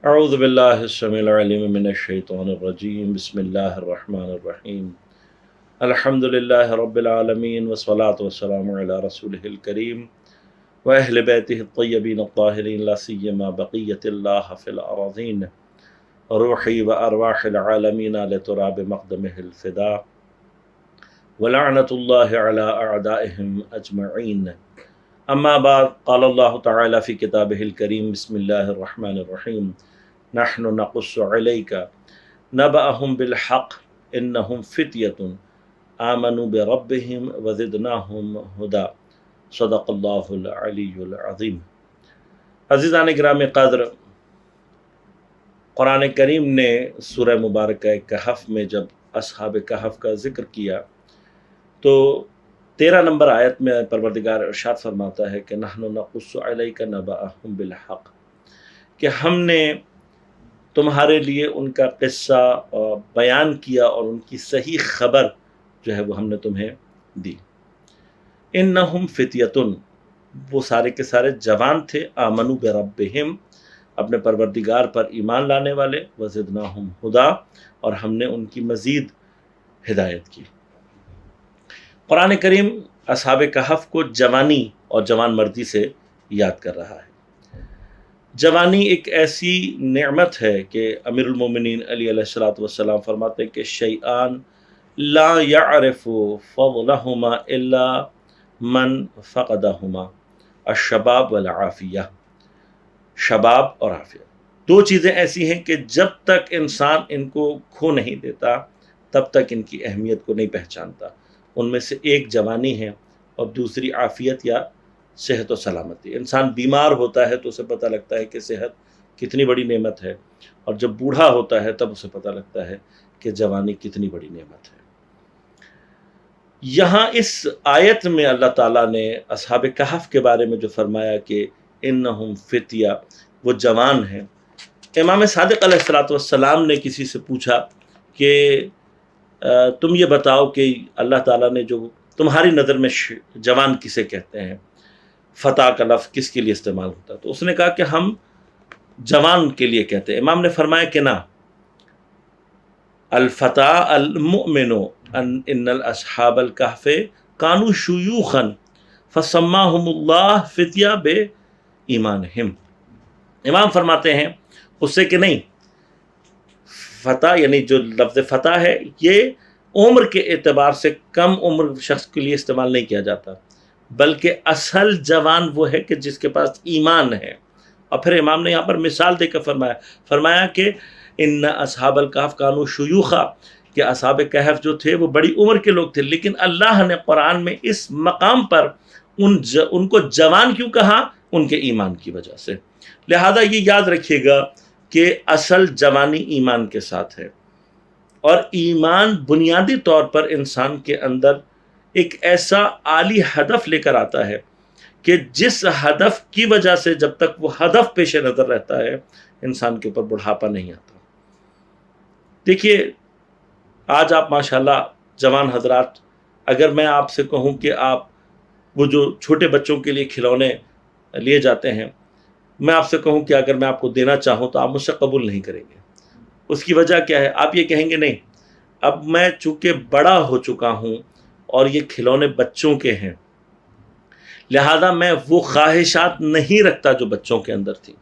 اعوذ باللہ السمیع العلیم من الشیطان الرجیم بسم اللہ الرحمن الرحیم الحمد للہ رب العالمین والصلاة والسلام علی رسولہ الکریم واہل بیتہ الطیبین الطاہرین لا سیما بقیۃ اللہ فی الارضین روحی و ارواح العالمین لتراب مقدمہ الفدا ولعنۃ اللہ علی اعدائہم اجمعین اما بعد قال اللہ تعالی فی کتابہ الکریم بسم اللہ الرحمن الرحیم نحن نقص علیک نبأہم بالحق انہم فتیۃ آمنوا بربہم وزدناہم ہدی صدق اللہ العلی العظیم۔ عزیزان گرامی قدر، قرآن کریم نے سورہ مبارکہ کہف میں جب اصحاب کہف کا ذکر کیا تو 13 نمبر آیت میں پروردگار ارشاد فرماتا ہے کہ نحن نقص علیک نبأہم بالحق، کہ ہم نے تمہارے لیے ان کا قصہ بیان کیا اور ان کی صحیح خبر جو ہے وہ ہم نے تمہیں دی۔ انہم فتیۃ، وہ سارے کے سارے جوان تھے، آمنوا بربہم، اپنے پروردگار پر ایمان لانے والے، وزدناہم ہدی، اور ہم نے ان کی مزید ہدایت کی۔ قرآن کریم اصحاب کہف کو جوانی اور جوان مردی سے یاد کر رہا ہے۔ جوانی ایک ایسی نعمت ہے کہ امیر المومنین علی علیہ السلام فرماتے ہیں کہ شیئان لا یعرف فضلہما الا من فقدہما، الشباب والعافیہ، شباب اور عافیہ، دو چیزیں ایسی ہیں کہ جب تک انسان ان کو کھو نہیں دیتا تب تک ان کی اہمیت کو نہیں پہچانتا۔ ان میں سے ایک جوانی ہے اور دوسری عافیت یا صحت و سلامتی۔ انسان بیمار ہوتا ہے تو اسے پتہ لگتا ہے کہ صحت کتنی بڑی نعمت ہے، اور جب بوڑھا ہوتا ہے تب اسے پتہ لگتا ہے کہ جوانی کتنی بڑی نعمت ہے۔ یہاں اس آیت میں اللہ تعالیٰ نے اصحاب کہف کے بارے میں جو فرمایا کہ انہم فتیہ، وہ جوان ہیں۔ امام صادق علیہ السلام نے کسی سے پوچھا کہ تم یہ بتاؤ کہ اللہ تعالیٰ نے جو تمہاری نظر میں جوان کسے کہتے ہیں، فتح کا لفظ کس کے لیے استعمال ہوتا ہے؟ تو اس نے کہا کہ ہم جوان کے لیے کہتے ہیں۔ امام نے فرمایا کہ نہ، الفتح المؤمن ان الاصحاب الکہف کانوا شیوخا فسماہم اللہ فتیہ بے ایمانہم۔ امام فرماتے ہیں اس سے کہ نہیں، فتح یعنی جو لفظ فتح ہے یہ عمر کے اعتبار سے کم عمر شخص کے لیے استعمال نہیں کیا جاتا، بلکہ اصل جوان وہ ہے کہ جس کے پاس ایمان ہے۔ اور پھر امام نے یہاں پر مثال دے کر فرمایا کہ ان اصحاب الکہف کانوا شیوخا، کہ اصحاب کہف جو تھے وہ بڑی عمر کے لوگ تھے، لیکن اللہ نے قرآن میں اس مقام پر ان کو جوان کیوں کہا؟ ان کے ایمان کی وجہ سے۔ لہذا یہ یاد رکھیے گا کہ اصل جوانی ایمان کے ساتھ ہے، اور ایمان بنیادی طور پر انسان کے اندر ایک ایسا عالی ہدف لے کر آتا ہے کہ جس ہدف کی وجہ سے جب تک وہ ہدف پیش نظر رہتا ہے انسان کے اوپر بڑھاپا نہیں آتا۔ دیکھیے آج آپ ماشاءاللہ جوان حضرات، اگر میں آپ سے کہوں کہ آپ وہ جو چھوٹے بچوں کے لیے کھلونے لیے جاتے ہیں، میں آپ سے کہوں کہ اگر میں آپ کو دینا چاہوں تو آپ مجھ سے قبول نہیں کریں گے۔ اس کی وجہ کیا ہے؟ آپ یہ کہیں گے نہیں، اب میں چونکہ بڑا ہو چکا ہوں اور یہ کھلونے بچوں کے ہیں، لہذا میں وہ خواہشات نہیں رکھتا جو بچوں کے اندر تھی۔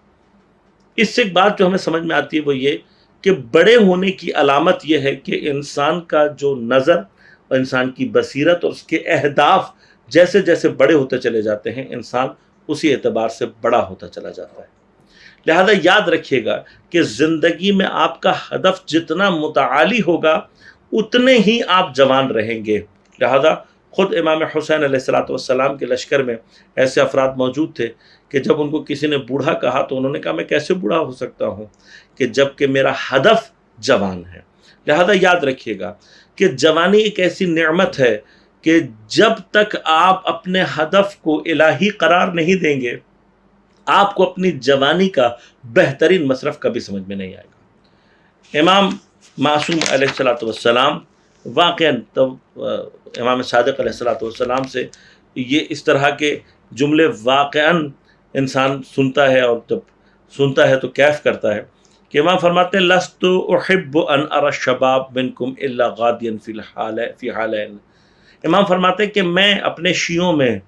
اس سے ایک بات جو ہمیں سمجھ میں آتی ہے وہ یہ کہ بڑے ہونے کی علامت یہ ہے کہ انسان کا جو نظر اور انسان کی بصیرت اور اس کے اہداف جیسے جیسے بڑے ہوتے چلے جاتے ہیں، انسان اسی اعتبار سے بڑا ہوتا چلا جاتا ہے۔ لہذا یاد رکھیے گا کہ زندگی میں آپ کا ہدف جتنا متعالی ہوگا اتنے ہی آپ جوان رہیں گے۔ لہذا خود امام حسین علیہ السلام کے لشکر میں ایسے افراد موجود تھے کہ جب ان کو کسی نے بوڑھا کہا تو انہوں نے کہا میں کیسے بوڑھا ہو سکتا ہوں کہ جب کہ میرا ہدف جوان ہے۔ لہذا یاد رکھیے گا کہ جوانی ایک ایسی نعمت ہے کہ جب تک آپ اپنے ہدف کو الہی قرار نہیں دیں گے آپ کو اپنی جوانی کا بہترین مصرف کبھی سمجھ میں نہیں آئے گا۔ امام معصوم علیہ السلام واقعاً امام صادق علیہ السلام سے یہ اس طرح کے جملے واقعاً انسان سنتا ہے، اور جب سنتا ہے تو کیف کرتا ہے کہ امام فرماتے ہیں لست احب ان ارى الشباب منکم الا غادیا فی حالین، امام فرماتے ہیں کہ میں اپنے شیعوں میں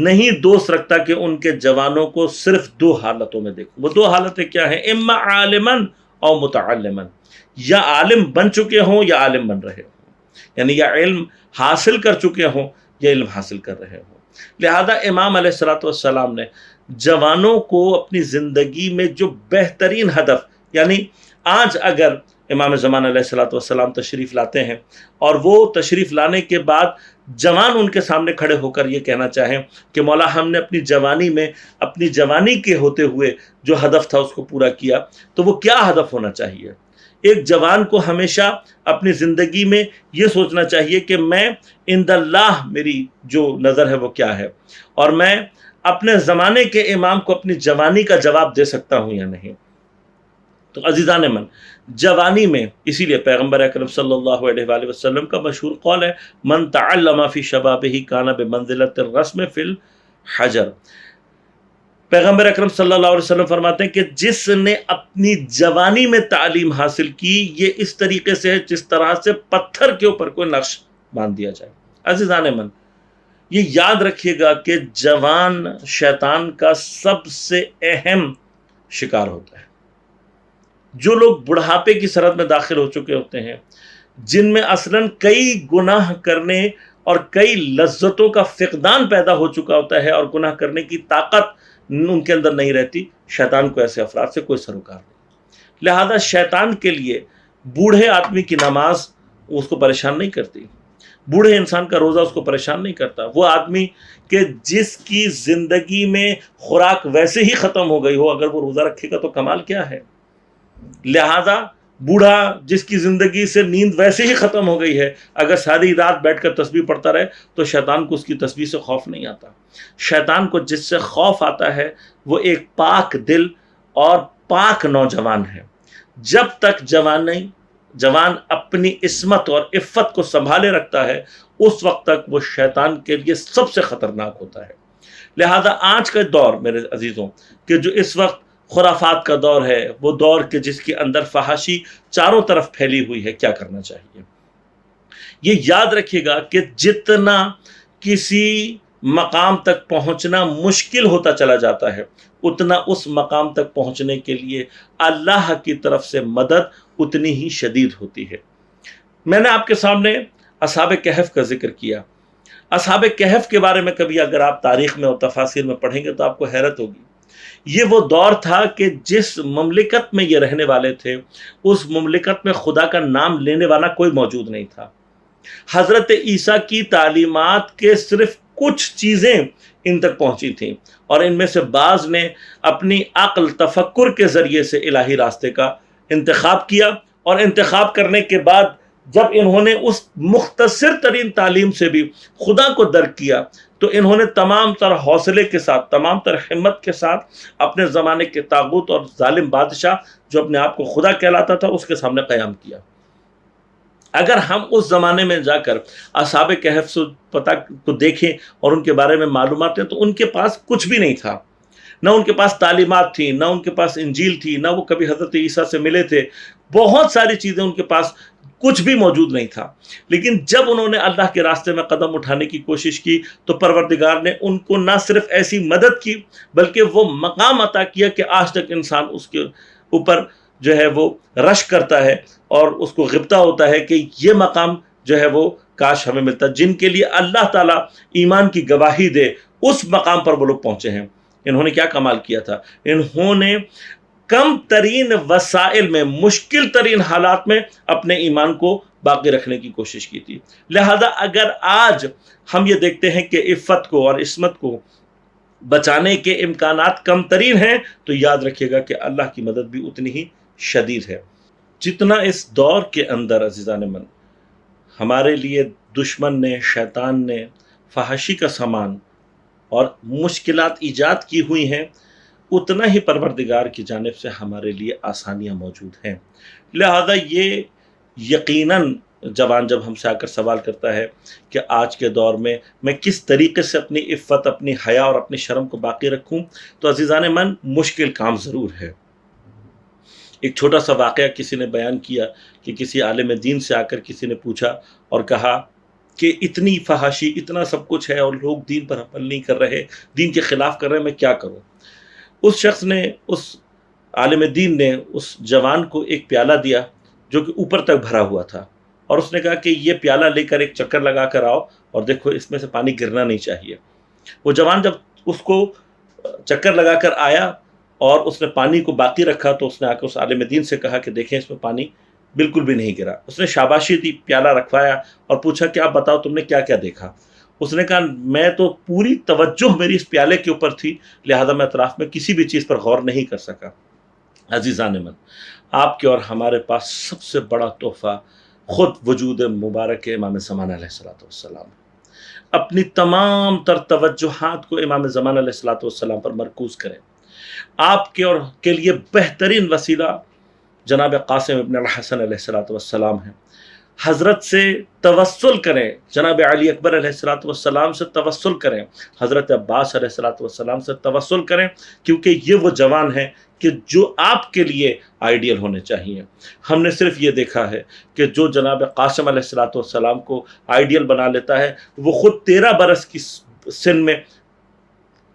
نہیں دوست رکھتا کہ ان کے جوانوں کو صرف دو حالتوں میں دیکھوں۔ وہ دو حالتیں کیا ہیں؟ اما عالما او متعلما، یا عالم بن چکے ہوں یا عالم بن رہے ہوں، یعنی یا علم حاصل کر چکے ہوں یا علم حاصل کر رہے ہوں۔ لہذا امام علیہ الصلوۃ والسلام نے جوانوں کو اپنی زندگی میں جو بہترین ہدف، یعنی آج اگر امام زمان علیہ الصلوۃ والسلام تشریف لاتے ہیں اور وہ تشریف لانے کے بعد جوان ان کے سامنے کھڑے ہو کر یہ کہنا چاہیں کہ مولا ہم نے اپنی جوانی میں اپنی جوانی کے ہوتے ہوئے جو ہدف تھا اس کو پورا کیا، تو وہ کیا ہدف ہونا چاہیے؟ ایک جوان کو ہمیشہ اپنی زندگی میں یہ سوچنا چاہیے کہ میں عند اللہ میری جو نظر ہے وہ کیا ہے، اور میں اپنے زمانے کے امام کو اپنی جوانی کا جواب دے سکتا ہوں یا نہیں۔ تو عزیزان من، جوانی میں اسی لیے پیغمبر اکرم صلی اللہ علیہ وآلہ وسلم کا مشہور قول ہے من تعلم فی شبابہ کان بمنزلۃ الرسم فی الحجر۔ پیغمبر اکرم صلی اللہ علیہ وسلم فرماتے ہیں کہ جس نے اپنی جوانی میں تعلیم حاصل کی یہ اس طریقے سے ہے جس طرح سے پتھر کے اوپر کوئی نقش باندھ دیا جائے۔ عزیزان من، یہ یاد رکھیے گا کہ جوان شیطان کا سب سے اہم شکار ہوتا ہے۔ جو لوگ بڑھاپے کی سرحد میں داخل ہو چکے ہوتے ہیں، جن میں اصلاً کئی گناہ کرنے اور کئی لذتوں کا فقدان پیدا ہو چکا ہوتا ہے اور گناہ کرنے کی طاقت ان کے اندر نہیں رہتی، شیطان کو ایسے افراد سے کوئی سروکار نہیں۔ لہذا شیطان کے لیے بوڑھے آدمی کی نماز اس کو پریشان نہیں کرتی، بوڑھے انسان کا روزہ اس کو پریشان نہیں کرتا۔ وہ آدمی کہ جس کی زندگی میں خوراک ویسے ہی ختم ہو گئی ہو، اگر وہ روزہ رکھے گا تو کمال کیا ہے۔ لہذا بوڑھا جس کی زندگی سے نیند ویسے ہی ختم ہو گئی ہے، اگر ساری رات بیٹھ کر تسبیح پڑھتا رہے تو شیطان کو اس کی تسبیح سے خوف نہیں آتا۔ شیطان کو جس سے خوف آتا ہے وہ ایک پاک دل اور پاک نوجوان ہے۔ جب تک جوان اپنی عصمت اور عفت کو سنبھالے رکھتا ہے اس وقت تک وہ شیطان کے لیے سب سے خطرناک ہوتا ہے۔ لہذا آج کا دور میرے عزیزوں کہ جو اس وقت خرافات کا دور ہے، وہ دور کہ جس کے اندر فحاشی چاروں طرف پھیلی ہوئی ہے، کیا کرنا چاہیے؟ یہ یاد رکھیے گا کہ جتنا کسی مقام تک پہنچنا مشکل ہوتا چلا جاتا ہے اتنا اس مقام تک پہنچنے کے لیے اللہ کی طرف سے مدد اتنی ہی شدید ہوتی ہے۔ میں نے آپ کے سامنے اصحاب کہف کا ذکر کیا۔ اصحاب کہف کے بارے میں کبھی اگر آپ تاریخ میں اور تفاسیر میں پڑھیں گے تو آپ کو حیرت ہوگی۔ یہ وہ دور تھا کہ جس مملکت میں یہ رہنے والے تھے اس مملکت میں خدا کا نام لینے والا کوئی موجود نہیں تھا۔ حضرت عیسیٰ کی تعلیمات کے صرف کچھ چیزیں ان تک پہنچی تھیں، اور ان میں سے بعض نے اپنی عقل تفکر کے ذریعے سے الہی راستے کا انتخاب کیا، اور انتخاب کرنے کے بعد جب انہوں نے اس مختصر ترین تعلیم سے بھی خدا کو درک کیا تو انہوں نے تمام تر حوصلے کے ساتھ، تمام تر ہمت کے ساتھ اپنے زمانے کے طاغوت اور ظالم بادشاہ جو اپنے آپ کو خدا کہلاتا تھا اس کے سامنے قیام کیا۔ اگر ہم اس زمانے میں جا کر اصحاب کہف سے پتہ کو دیکھیں اور ان کے بارے میں معلومات ہیں تو ان کے پاس کچھ بھی نہیں تھا، نہ ان کے پاس تعلیمات تھی، نہ ان کے پاس انجیل تھی، نہ وہ کبھی حضرت عیسیٰ سے ملے تھے، بہت ساری چیزیں ان کے پاس کچھ بھی موجود نہیں تھا۔ لیکن جب انہوں نے اللہ کے راستے میں قدم اٹھانے کی کوشش کی تو پروردگار نے ان کو نہ صرف ایسی مدد کی بلکہ وہ مقام عطا کیا کہ آج تک انسان اس کے اوپر جو ہے وہ رش کرتا ہے اور اس کو غبطہ ہوتا ہے کہ یہ مقام جو ہے وہ کاش ہمیں ملتا۔ جن کے لیے اللہ تعالیٰ ایمان کی گواہی دے اس مقام پر وہ لوگ پہنچے ہیں۔ انہوں نے کیا کمال کیا تھا؟ انہوں نے کم ترین وسائل میں، مشکل ترین حالات میں اپنے ایمان کو باقی رکھنے کی کوشش کی تھی۔ لہذا اگر آج ہم یہ دیکھتے ہیں کہ عفت کو اور عصمت کو بچانے کے امکانات کم ترین ہیں تو یاد رکھیے گا کہ اللہ کی مدد بھی اتنی ہی شدید ہے۔ جتنا اس دور کے اندر عزیزان من ہمارے لیے دشمن نے، شیطان نے فحاشی کا سامان اور مشکلات ایجاد کی ہوئی ہیں اتنا ہی پروردگار کی جانب سے ہمارے لیے آسانیاں موجود ہیں۔ لہذا یہ یقیناً جوان جب ہم سے آ کر سوال کرتا ہے کہ آج کے دور میں میں کس طریقے سے اپنی عفت، اپنی حیا اور اپنی شرم کو باقی رکھوں، تو عزیزان من مشکل کام ضرور ہے۔ ایک چھوٹا سا واقعہ کسی نے بیان کیا کہ کسی عالم دین سے آ کر کسی نے پوچھا اور کہا کہ اتنی فحاشی، اتنا سب کچھ ہے اور لوگ دین پر عمل نہیں کر رہے، دین کے خلاف کر رہے ہیں، میں کیا کروں؟ اس شخص نے، اس عالم دین نے اس جوان کو ایک پیالہ دیا جو کہ اوپر تک بھرا ہوا تھا، اور اس نے کہا کہ یہ پیالہ لے کر ایک چکر لگا کر آؤ اور دیکھو اس میں سے پانی گرنا نہیں چاہیے۔ وہ جوان جب اس کو چکر لگا کر آیا اور اس نے پانی کو باقی رکھا تو اس نے آ کے اس عالم دین سے کہا کہ دیکھیں اس میں پانی بالکل بھی نہیں گرا۔ اس نے شاباشی دی، پیالہ رکھوایا اور پوچھا کہ آپ بتاؤ تم نے کیا کیا دیکھا؟ اس نے کہا میں تو پوری توجہ میری اس پیالے کے اوپر تھی، لہذا میں اطراف میں کسی بھی چیز پر غور نہیں کر سکا۔ عزیزان من، آپ کے اور ہمارے پاس سب سے بڑا تحفہ خود وجود مبارک امام زمانہ علیہ السلام۔ اپنی تمام تر توجہات کو امام زمانہ علیہ السلام پر مرکوز کریں۔ آپ کے اور کے لیے بہترین وسیلہ جناب قاسم ابن الحسن علیہ السلام ہیں۔ حضرت سے توسل کریں، جناب علی اکبر علیہ السلام سے توسل کریں، حضرت عباس علیہ السلام سے توسل کریں، کیونکہ یہ وہ جوان ہیں کہ جو آپ کے لیے آئیڈیل ہونے چاہیے۔ ہم نے صرف یہ دیکھا ہے کہ جو جناب قاسم علیہ السلام کو آئیڈیل بنا لیتا ہے وہ خود 13 برس کی سن میں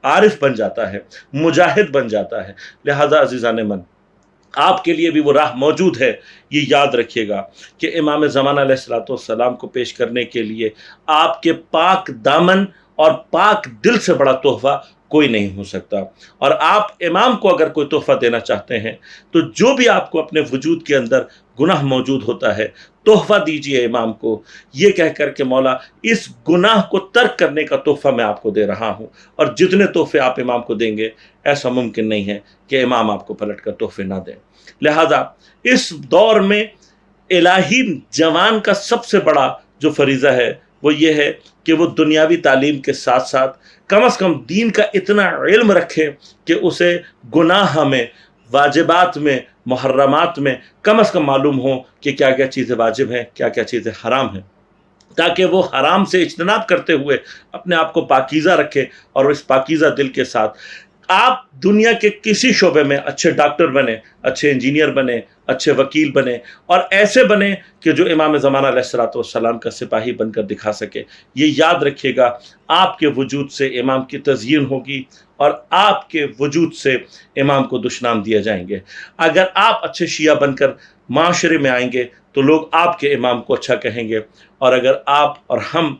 عارف بن جاتا ہے، مجاہد بن جاتا ہے۔ لہذا عزیزان من، آپ کے لیے بھی وہ راہ موجود ہے۔ یہ یاد رکھیے گا کہ امام زمانہ علیہ السلام کو پیش کرنے کے لیے آپ کے پاک دامن اور پاک دل سے بڑا تحفہ کوئی نہیں ہو سکتا۔ اور آپ امام کو اگر کوئی تحفہ دینا چاہتے ہیں تو جو بھی آپ کو اپنے وجود کے اندر گناہ موجود ہوتا ہے، تحفہ دیجئے امام کو، یہ کہہ کر کہ مولا اس گناہ کو ترک کرنے کا تحفہ میں آپ کو دے رہا ہوں۔ اور جتنے تحفے آپ امام کو دیں گے ایسا ممکن نہیں ہے کہ امام آپ کو پلٹ کر تحفے نہ دیں۔ لہذا اس دور میں الہی جوان کا سب سے بڑا جو فریضہ ہے وہ یہ ہے کہ وہ دنیاوی تعلیم کے ساتھ ساتھ کم از کم دین کا اتنا علم رکھے کہ اسے گناہ میں، واجبات میں، محرمات میں کم از کم معلوم ہو کہ کیا کیا چیزیں واجب ہیں، کیا کیا چیزیں حرام ہیں، تاکہ وہ حرام سے اجتناب کرتے ہوئے اپنے آپ کو پاکیزہ رکھے، اور اس پاکیزہ دل کے ساتھ آپ دنیا کے کسی شعبے میں اچھے ڈاکٹر بنے، اچھے انجینئر بنے، اچھے وکیل بنے، اور ایسے بنے کہ جو امام زمانہ علیہ السلام کا سپاہی بن کر دکھا سکے۔ یہ یاد رکھیے گا، آپ کے وجود سے امام کی تزیین ہوگی اور آپ کے وجود سے امام کو دشنام دیے جائیں گے۔ اگر آپ اچھے شیعہ بن کر معاشرے میں آئیں گے تو لوگ آپ کے امام کو اچھا کہیں گے، اور اگر آپ اور ہم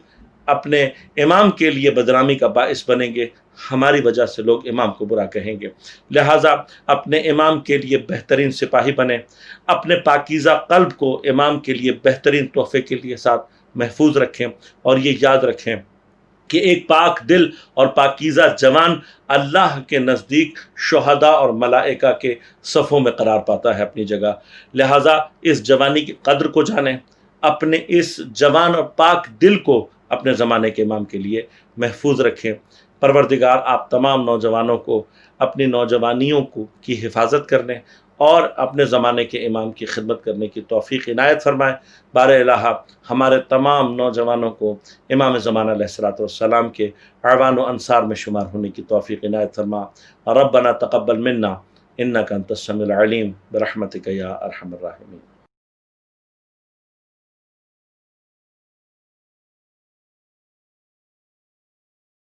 اپنے امام کے لیے بدنامی کا باعث بنیں گے، ہماری وجہ سے لوگ امام کو برا کہیں گے۔ لہٰذا اپنے امام کے لیے بہترین سپاہی بنیں، اپنے پاکیزہ قلب کو امام کے لیے بہترین تحفے کے لیے ساتھ محفوظ رکھیں، اور یہ یاد رکھیں کہ ایک پاک دل اور پاکیزہ جوان اللہ کے نزدیک شہداء اور ملائکہ کے صفوں میں قرار پاتا ہے اپنی جگہ۔ لہٰذا اس جوانی کی قدر کو جانیں، اپنے اس جوان اور پاک دل کو اپنے زمانے کے امام کے لیے محفوظ رکھیں۔ پروردگار آپ تمام نوجوانوں کو اپنی نوجوانیوں کی حفاظت کرنے اور اپنے زمانے کے امام کی خدمت کرنے کی توفیق عنایت فرمائے۔ بار الہ ہمارے تمام نوجوانوں کو امام زمانہ علیہ السلام کے اعوان و انصار میں شمار ہونے کی توفیق عنایت فرما۔ ربنا تقبل منا انک انت السمیع العلیم برحمتک یا ارحم الراحمین۔